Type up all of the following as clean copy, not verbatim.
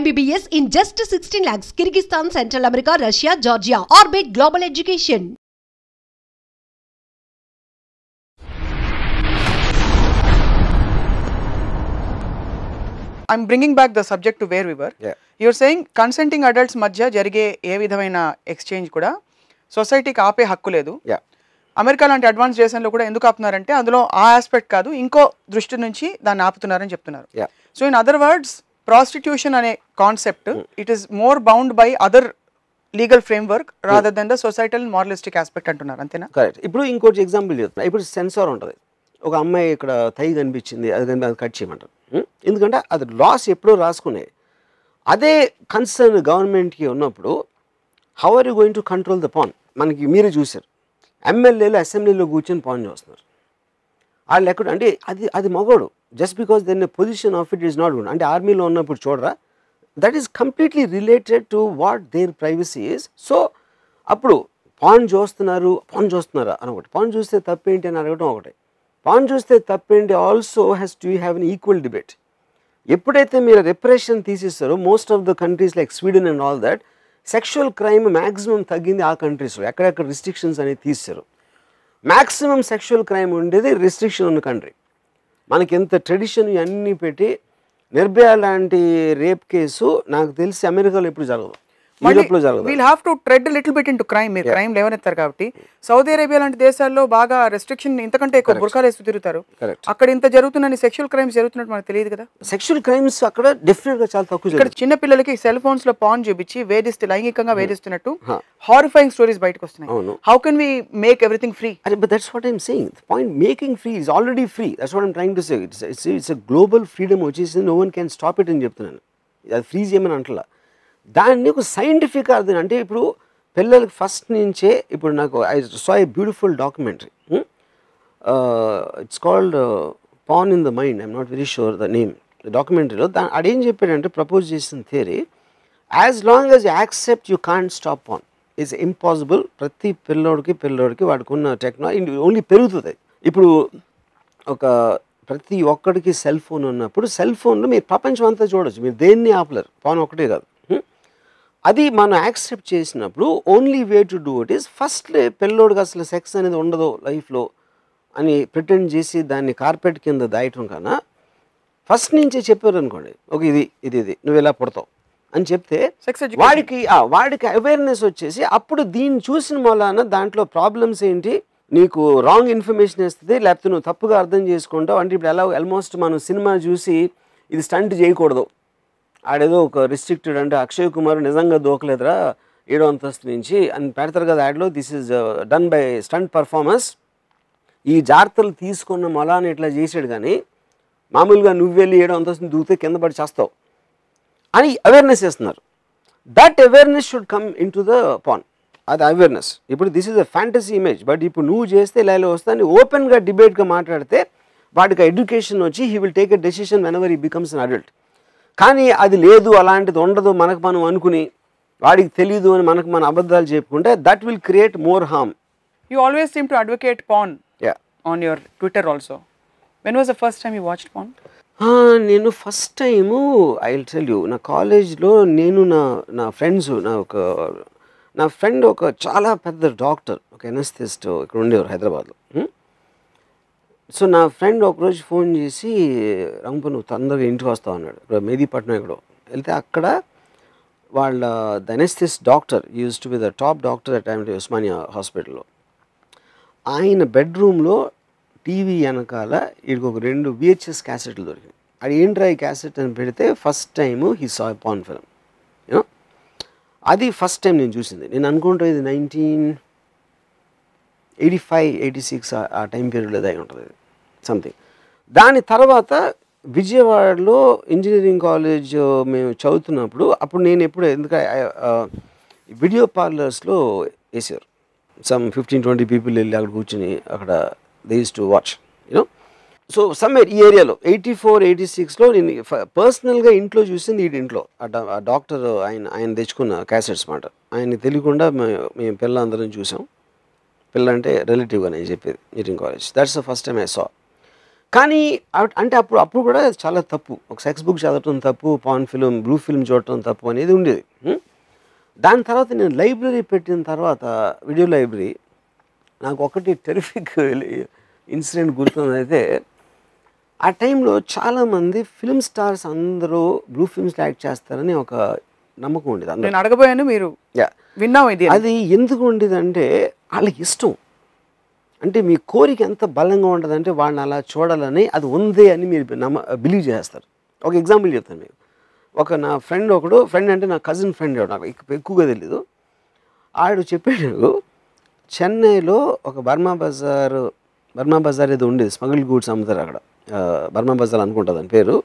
MBBS in just 16 lakhs. Kyrgyzstan, Central America, Russia, Georgia. Orbit Global Education. I'm bringing back the subject to where we were. Yeah. You're saying consenting adults మధ్య జరిగే ఏ విధమైన exchange కూడా సొసైటీకి ఆపే హక్కు లేదు. Yeah. America లాంటి advance దేశంలో కూడా ఎందుకు ఆపుతున్నారంటే అందులో ఆ ఆస్పెక్ట్ కాదు ఇంకో దృష్టి నుంచి దాన్ని ఆపుతున్నారని చెప్తున్నారు. So in other words prostitution అనే concept it is more bound by other legal framework rather than the societal moralistic aspect అంటున్నారు అంతేనా? కరెక్ట్. ఇప్పుడు ఇంకోటి ఎగ్జాంపుల్ చెప్తున్నా. ఇప్పుడు సెన్సార్ ఉంటుంది. ఒక అమ్మాయి ఇక్కడ తై కనిపించింది, అది కట్ చేయమంటారు. ఎందుకంటే అది లాస్ ఎప్పుడో రాసుకునే అదే కన్సర్న్ గవర్నమెంట్కి ఉన్నప్పుడు how are you going to control the pan? మనకి మీరే చూశారు, ఎమ్మెల్యేలు అసెంబ్లీలో కూర్చొని పాన్ చేస్తున్నారు. వాళ్ళు ఎక్కడ అంటే అది మగోడు just because then position of it is not good. అంటే ఆర్మీలో ఉన్నప్పుడు చూడరా, that is completely related to what there privacy is. So అప్పుడు పాన్ చూస్తున్నారా అని ఒకటి, పాన్ చూస్తే తప్పేంటి అని అడగడం ఒకటి, పాన్ చూస్తే తప్పేంటి also has to have an equal debate. ఎప్పుడైతే మీరు రిప్రెషన్ తీసేస్తారో most of the countries like Sweden and all that sexual crime maximum తగ్గింది ఆ కంట్రీస్లో. ఎక్కడెక్కడ రిస్ట్రిక్షన్స్ అనేది తీస్తారు. మ్యాక్సిమం సెక్షువల్ క్రైమ్ ఉండేది రిస్ట్రిక్షన్ ఉన్న కంట్రీ. మనకి ఎంత ట్రెడిషన్ ఇవన్నీ పెట్టి నిర్భయ లాంటి రేప్ కేసు నాకు తెలిసి అమెరికాలో ఎప్పుడు జరగదు, యూరోప్లో జరగదు. We'll have to thread little bit into crime. మీరు క్రైమ్ లేవనెత్తారు కాబట్టి సౌదీ అరేబియా లాంటి దేశాల్లో బాగా రెస్ట్రిక్షన్ ఇంతకంటే ఎక్కువ బుర్ఖాలు వేస్తూ తిరుగుతారు. అక్కడ ఇంత జరుగుతుందని సెక్షువల్ క్రైమ్స్ జరుగుతున్నట్టు మనకు తెలియదు కదా. సెక్షువల్ క్రైమ్స్ అక్కడ డెఫినెట్గా చాలా తక్కువ. ఇక్కడ చిన్న పిల్లలకి సెల్ ఫోన్స్ లో పాన్ చూపించి లైంగికంగా వేధిస్తున్నట్టు హారిఫైయింగ్ స్టోరీస్ బయటకు వస్తున్నాయి. How can we make everything free? But that's what I'm saying. The point making free is already free. That's what I'm trying to say. It's a global freedom వచ్చేసి no one can stop it అని చెప్తున్నాను. అది free చేయమని అంటలా. దాన్ని ఒక scientific అర్థం అంటే ఇప్పుడు పిల్లలకి ఫస్ట్ నుంచే ఇప్పుడు నాకు I saw a beautiful documentary. It's called porn in the mind. I'm not very sure the name. డాక్యుమెంటరీలో అదేం చెప్పాడంటే ప్రపోజ్ చేసిన theory, as long as you accept you can't stop porn it's impossible. ప్రతి పిల్లోడికి వాడికి ఉన్న టెక్నాలజీ ఓన్లీ పెరుగుతుంది. ఇప్పుడు ప్రతి ఒక్కడికి సెల్ ఫోన్ ఉన్నప్పుడు సెల్ ఫోన్లో మీరు ప్రపంచం అంతా చూడొచ్చు, మీరు దేన్ని ఆపలేరు, పాన్ ఒకటే కాదు. అది మనం యాక్సెప్ట్ చేసినప్పుడు only way to do it is first పిల్లోడికి అసలు సెక్స్ అనేది ఉండదు లైఫ్లో అని ప్రిటెండ్ చేసి దాన్ని కార్పెట్ కింద దాయటం కన్నా ఫస్ట్ నుంచే చెప్పారు అనుకోండి, ఓకే ఇది నువ్వు ఇలా పుడతావు అని చెప్తే వాడికి అవేర్నెస్ వచ్చేసి అప్పుడు దీన్ని చూసిన మూలాన దాంట్లో ప్రాబ్లమ్స్ ఏంటి, నీకు రాంగ్ ఇన్ఫర్మేషన్ ఇస్తుంది, లేకపోతే నువ్వు తప్పుగా అర్థం చేసుకుంటావు. అంటే ఇప్పుడు ఎలా ఆల్మోస్ట్ మనం సినిమా చూసి ఇది స్టంట్ చేయకూడదు, ఆడేదో ఒక రిస్ట్రిక్టెడ్ అంటే అక్షయ్ కుమార్ నిజంగా దూకలేదురా 7వ అంతస్తు నుంచి అని పెడతారు కదా యాడ్లో, this is done by stunt performance. ఈ జాగ్రత్తలు తీసుకున్న మొలాన్ని ఇట్లా చేసాడు, కానీ మామూలుగా నువ్వు వెళ్ళి 7వ అంతస్తుని దూకితే కింద పడి చేస్తావు అని అవేర్నెస్ ఇస్తున్నారు. That awareness should come in to the pan. అది అవేర్నెస్. ఇప్పుడు this is a fantasy image, but ఇప్పుడు నువ్వు చేస్తే ఇలా వస్తాను ఓపెన్గా డిబేట్గా మాట్లాడితే వాడికి ఎడ్యుకేషన్ వచ్చి he will take a decision when ever he becomes an adult. కానీ అది లేదు, అలాంటిది ఉండదు మనకు మనం అనుకుని వాడికి తెలీదు అని మన అబద్ధాలు చెప్పుకుంటే that will create more harm. You always seem to advocate porn on your Twitter also. When was the first time you watched porn? నేను first time I will tell you, నా కాలేజ్లో నేను నా ఫ్రెండ్స్ నా ఫ్రెండ్ ఒక చాలా పెద్ద doctor, ఒక ఎనస్థిస్ట్ ఇక్కడ ఉండేవారు హైదరాబాద్లో. సో నా ఫ్రెండ్ ఒకరోజు ఫోన్ చేసి రంపు నువ్వు తొందరగా ఇంటికి వస్తావు అన్నాడు. ఇక్కడ మెహదీపట్నం ఎక్కడో వెళ్తే అక్కడ వాళ్ళ the anaesthetist doctor use to be the top doctor at time Osmania హాస్పిటల్లో. ఆయన బెడ్రూమ్లో టీవీ వెనకాల వీడికి ఒక 2 VHS క్యాసెట్లు దొరికినాయి. అది ఏంట్రా ఈ క్యాసెట్ అని పెడితే first time he saw pan film. You know అది ఫస్ట్ టైం నేను చూసింది. నేను అనుకుంటా ఇది 1985-86 ఆ టైం పీరియడ్లో అయి ఉంటుంది సంథింగ్. దాని తర్వాత విజయవాడలో ఇంజనీరింగ్ కాలేజ్ మేము చదువుతున్నప్పుడు అప్పుడు నేను ఎందుకంటే వీడియో పార్లర్స్లో వేసారు. సమ్ 15-20 పీపుల్ వెళ్ళి అక్కడ కూర్చుని అక్కడ they use to watch you know. So somewhere ఈ ఏరియాలో 84-86లో నేను పర్సనల్గా ఇంట్లో చూసింది. ఈ ఇంట్లో ఆ డాక్టర్ ఆయన తెచ్చుకున్న క్యాసెట్స్ మాట ఆయన తెలియకుండా మేము పిల్లలందరం చూసాం. పిల్ల అంటే రిలేటివ్గా నేను చెప్పేది engineering college. That's the first time I saw. కానీ అంటే అప్పుడు కూడా చాలా తప్పు. ఒక సెక్స్ బుక్ చదవటం తప్పు, పాన్ ఫిల్మ్, బ్లూ ఫిల్మ్ చూడటం తప్పు అనేది ఉండేది. దాని తర్వాత నేను లైబ్రరీ పెట్టిన తర్వాత, వీడియో లైబ్రరీ, నాకు ఒకటి టెరిఫిక్ ఇన్సిడెంట్ గుర్తుంది. అయితే ఆ టైంలో చాలామంది ఫిల్మ్ స్టార్స్ అందరూ బ్లూ ఫిల్మ్స్లో యాక్ట్ చేస్తారని ఒక నమ్మకం ఉండేది. నేను అడగబోయాను, మీరు విన్నాం ఇది. అది ఎందుకు ఉండేదంటే వాళ్ళకి ఇష్టం. అంటే మీ కోరిక ఎంత బలంగా ఉంటుందంటే వాళ్ళని అలా చూడాలని, అది ఉంది అని మీరు బిలీవ్ చేస్తారు. ఒక ఎగ్జాంపుల్ చెప్తాను మీకు. నా ఫ్రెండ్ అంటే నా కజిన్ ఫ్రెండ్, నాకు ఎక్కువగా తెలీదు. ఆడు చెప్పాడు, చెన్నైలో ఒక బర్మా బజార్ ఏదో ఉండేది, స్మగుల్ గూడ్స్ అమ్ముతారు అక్కడ, బర్మా బజార్ అనుకుంటుంది అని పేరు.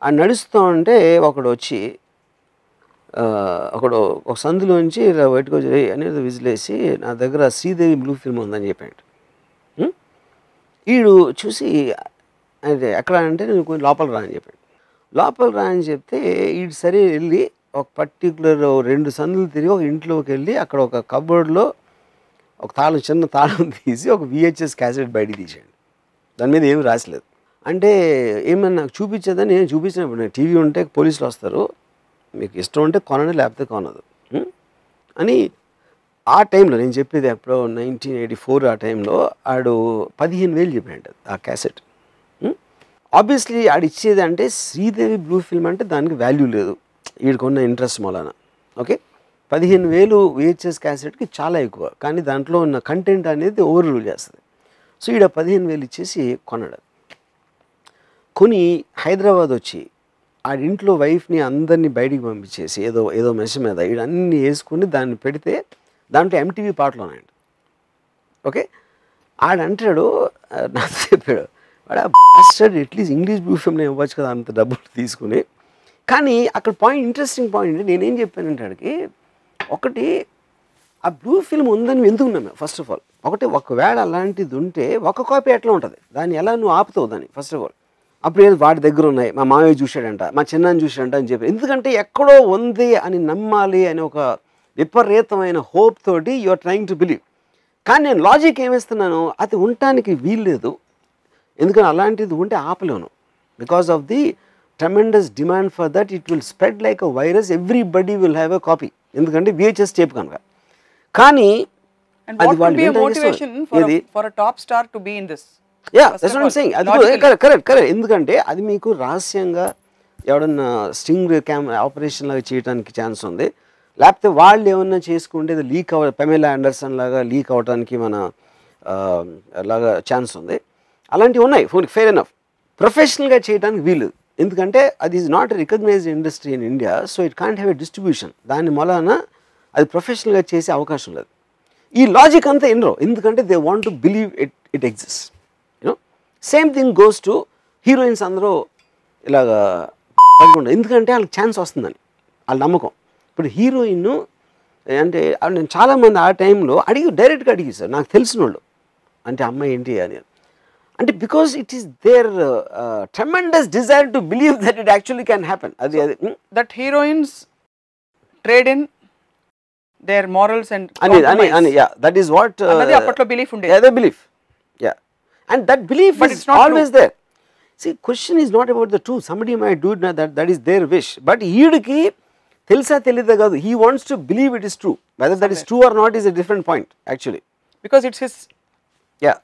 ఆ నడుస్తూ ఉంటే ఒకడు వచ్చి, ఒక సందులోంచి బయటకు వచ్చి అనేది విజిలేసి, నా దగ్గర శ్రీదేవి బ్లూ ఫిల్మ్ ఉందని చెప్పాడు. వీడు చూసి, అంటే ఎక్కడ అంటే నేను కొంచెం లోపల రా అని చెప్పాడు. లోపల రా అని చెప్తే వీడు సరే వెళ్ళి ఒక పర్టికులర్ 2 సందులు తిరిగి ఒక ఇంట్లోకి వెళ్ళి అక్కడ ఒక కబోర్డ్లో ఒక చిన్న తాళం తీసి ఒక VHS క్యాసెట్ బయటికి తీసాడు. దాని మీద ఏమి రాసలేదు. అంటే ఏమన్నా నాకు చూపించేదని నేను చూపించినప్పుడు, టీవీ ఉంటే పోలీసులు వస్తారు, మీకు ఇష్టం ఉంటే కొనండి లేకపోతే కొనదు అని. ఆ టైంలో నేను చెప్పేది ఎప్పుడో 1984 ఆ టైంలో ఆడు 15,000 చెప్పాడు ఆ క్యాసెట్. ఆబ్వియస్లీ ఆడు ఇచ్చేది అంటే శ్రీదేవి బ్లూ ఫిల్మ్ అంటే దానికి వాల్యూ లేదు, వీడికున్న ఇంట్రెస్ట్ మూలాన. ఓకే, 15,000 VHS క్యాసెట్కి చాలా ఎక్కువ, కానీ దాంట్లో ఉన్న కంటెంట్ అనేది ఓవర్ రూల్ చేస్తుంది. సో ఈడ 15,000 ఇచ్చేసి కొన్నాడు. కొని హైదరాబాద్ వచ్చి ఆడింట్లో వైఫ్ని అందరినీ బయటికి పంపించేసి ఏదో మెష మీద వీడన్నీ వేసుకుని దాన్ని పెడితే దాంట్లో MTV పాటలు ఉన్నాయండి. ఓకే, ఆడంటాడు, నాకు చెప్పాడు, వాడు బాస్టర్డ్ అట్లీస్ట్ ఇంగ్లీష్ బ్లూ ఫిల్మ్లో ఇవ్వచ్చు కదా అంత డబ్బులు తీసుకుని. కానీ అక్కడ ఇంట్రెస్టింగ్ పాయింట్ నేనేం చెప్పానంటే, ఆడికి ఒకటి ఆ బ్లూ ఫిల్మ్ ఉందని ఎందుకు ఉన్నాము ఫస్ట్ ఆఫ్ ఆల్. ఒకవేళ అలాంటిది ఉంటే ఒక కాపీ ఎట్లా ఉంటుంది, దాన్ని ఎలా నువ్వు ఆపుతావు దాన్ని ఫస్ట్ ఆఫ్ ఆల్. అప్పుడు ఏదో వాడి దగ్గర ఉన్నాయి, మా మామయ్య చూశాడంట, మా చిన్నాన్ని చూశాడంట అని చెప్పి. ఎందుకంటే ఎక్కడో ఉంది అని నమ్మాలి అని ఒక విపరీతమైన హోప్ తోటి you are trying to believe. కానీ నేను లాజిక్ ఏమిస్తున్నాను, అది ఉండటానికి వీల్లేదు, ఎందుకంటే అలాంటిది ఉంటే ఆపలేను. Because of the tremendous demand for that, it will spread like a virus, everybody will have a copy, ఎందుకంటే VHS టేప్ కనుక. కానీ అది కరెక్ట్. ఎందుకంటే అది మీకు రహస్యంగా ఎవడన్నా స్టింగ్ ఆపరేషన్ లాగా చేయడానికి ఛాన్స్ ఉంది, లేకపోతే వాళ్ళు ఏమన్నా చేసుకుంటే అది లీక్ పెమెలా ఆండర్సన్ లాగా లీక్ అవడానికి లాగా ఛాన్స్ ఉంది. అలాంటివి ఉన్నాయి, ఫెయిర్ ఎనఫ్. ప్రొఫెషనల్గా చేయడానికి వీలు, ఎందుకంటే అది is not recognised industry in India, so it can't have a distribution. దాని మూలాన అది ప్రొఫెషనల్గా చేసే అవకాశం లేదు. ఈ లాజిక్ అంతా ఎన్నో, ఎందుకంటే they want to believe it exist. You know, same thing goes to heroines. అందరూ ఇలాగా ఎందుకంటే వాళ్ళకి ఛాన్స్ వస్తుందని వాళ్ళ నమ్మకం. ఇప్పుడు హీరోయిన్ అంటే నేను చాలామంది ఆ టైంలో డైరెక్ట్గా అడిగేశారు, నాకు తెలిసిన వాళ్ళు, అంటే అమ్మాయి ఏంటి అని. అంటే because it is there tremendous desire to believe that it actually can happen. అది that heroines trade in their morals and that is what appatlo belief unde, the belief, and that belief but is always true. There, see, question is not about the truth. Somebody might do it, that is their wish, but heediki telsa telida kadu, he wants to believe it is true. Whether that is true or not is a different point actually, because it's his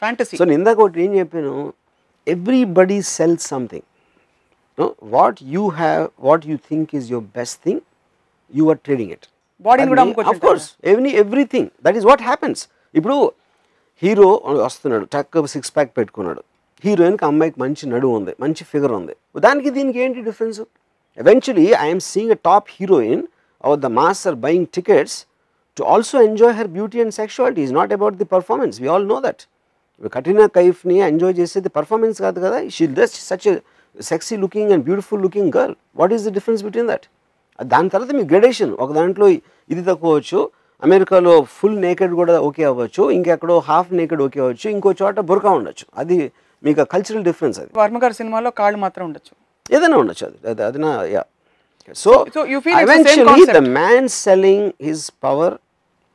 fantasy. So indaka okati em cheppanu, everybody sells something. No, what you have, what you think is your best thing, you are trading it. బాడీని కూడా అమ్ముకోవచ్చు. Of course, everything, that is what happens. ఇప్పుడు hero వస్తున్నాడు, టక్ 6 pack పెట్టుకున్నాడు, హీరోయిన్కి అమ్మాయికి మంచి నడువు ఉంది, మంచి ఫిగర్ ఉంది, దానికి దీనికి ఏంటి difference? Eventually I'm seeing a top heroine are the mass are buying tickets to also enjoy her beauty and sexuality. Is not about the performance, we all know that. Katrina కైఫ్ని ఎంజాయ్ చేసేది performance కాదు కదా, she just such a sexy looking and beautiful looking girl. What is the difference between that? దాని తర్వాత మీ gradation, ఒక దాంట్లో ఇది తక్కువ అవ్వచ్చు, అమెరికాలో ఫుల్ నేకెడ్ కూడా ఓకే అవ్వచ్చు, ఇంకెక్కడో హాఫ్ నేకెడ్ ఓకే అవ్వచ్చు, ఇంకో చోట బుర్కా ఉండొచ్చు. అది మీకు కల్చరల్ డిఫరెన్స్. అది వర్మ గారి సినిమాలో కాళ్ళు మాత్రం ఉండొచ్చు, ఏదైనా ఉండొచ్చు. అది నా so eventually the man selling his power,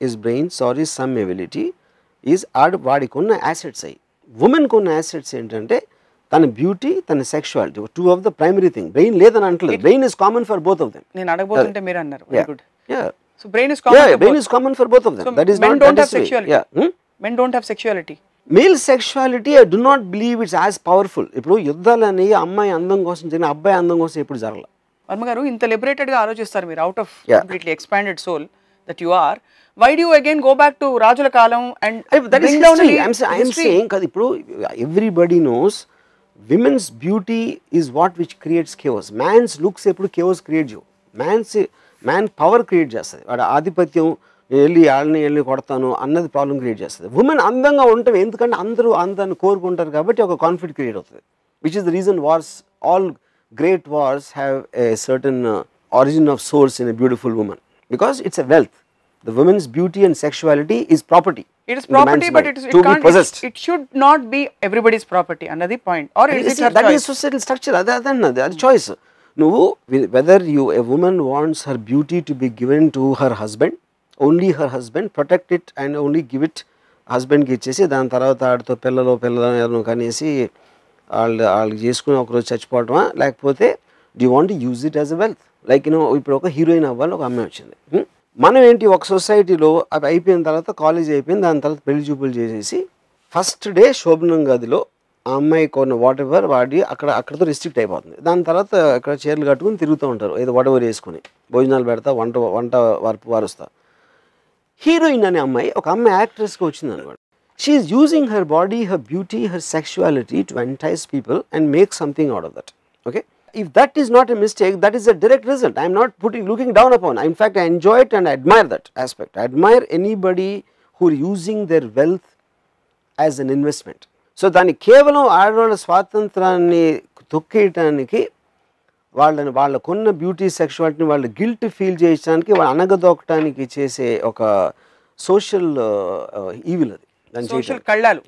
his brains or his some ability is వాడికి ఉన్న assets. అయ్యి ఉమెన్కి ఉన్న assets ఏంటంటే తన బ్యూటీ, తన sexuality, 2 of the primary thing. Brain లేదని అంటలేదు, brain is common for both of them. నేను అడగబోతుంటే మీరు అన్నారు. Good. So brain is common for both of them. That is not don't have sexuality. Men don't have sexuality. Male sexuality I do not believe it's as powerful. ఇప్పుడు యుద్ధాలని అమ్మాయి అందం కోసం జరిగిన, అబ్బాయి అందం కోసం ఎప్పుడు జరగల. వర్మ గారు ఇంత లిబరేటెడ్ గా ఆలోచిస్తారు మీరు, out of completely expanded soul that you are. Why do you again go back to రాజుల కాలం and that is history. I am saying కదా, ఇప్పుడు everybody knows women's beauty is what which creates chaos. Man's looks ఎప్పుడు chaos create చేయవు. Man power create చేస్తుంది. వాడు ఆధిపత్యం, వెళ్ళి వాళ్ళని కొడతాను అన్నది ప్రాబ్లం క్రియేట్ చేస్తుంది. ఉమెన్ అందంగా ఉంటాం ఎందుకంటే అందరూ అందాన్ని కోరుకుంటారు కాబట్టి ఒక కాన్ఫ్లిక్ట్ క్రియేట్ అవుతుంది. Which is the reason wars, all great wars have a certain origin of source in a beautiful woman, because it's a wealth. The woman's beauty and sexuality is property. It is property, but it can't, it should not be everybody's property. Another point, or is it her that choice? is societal structure. That's choice. No, whether a woman wants her beauty to be given to her husband, only her husband, protect it and only give it husband ki ichesi dan tarvata aadto pillalo kanesi వాళ్ళు చేసుకుని ఒకరోజు చచ్చిపోవటమా, లేకపోతే do you want use it as a wealth. Like ఇప్పుడు ఒక heroine అవ్వాలి, ఒక అమ్మాయి వచ్చింది. మనం ఏంటి, ఒక సొసైటీలో అవి అయిపోయిన తర్వాత కాలేజ్ అయిపోయింది, దాని తర్వాత పెళ్లి చూపులు చేసేసి ఫస్ట్ డే శోభనం గదిలో ఆ అమ్మాయి కొన్న వాట్ ఎవర్ వాడి అక్కడతో రిస్ట్రిక్ట్ అయిపోతుంది. దాని తర్వాత అక్కడ చీరలు కట్టుకుని తిరుగుతూ ఉంటారు, ఏదో వాట్ ఎవర్ వేసుకుని భోజనాలు పెడతా, వంట వారుస్తా. హీరోయిన్ అనే అమ్మాయి, ఒక అమ్మాయి యాక్ట్రెస్గా వచ్చింది అనుకోండి. She is using her body, her beauty, her sexuality to entice people and make something out of that. Okay? If that is not a mistake, that is a direct result. I am not looking down upon. In fact, I enjoy it and I admire that aspect. I admire anybody who are using their wealth as an investment. So, దాన్ని కేవలం ఆడవాళ్ళ స్వాతంత్రాన్ని తొక్కేయటానికి, వాళ్ళకున్న beauty సెక్షువాలిటీని వాళ్ళు guilt feel చేయడానికి, వాళ్ళు అనగదొక్కడానికి చేసే ఒక సోషల్ ఈవిల్ అది. సోషల్ కళ్ళాలు.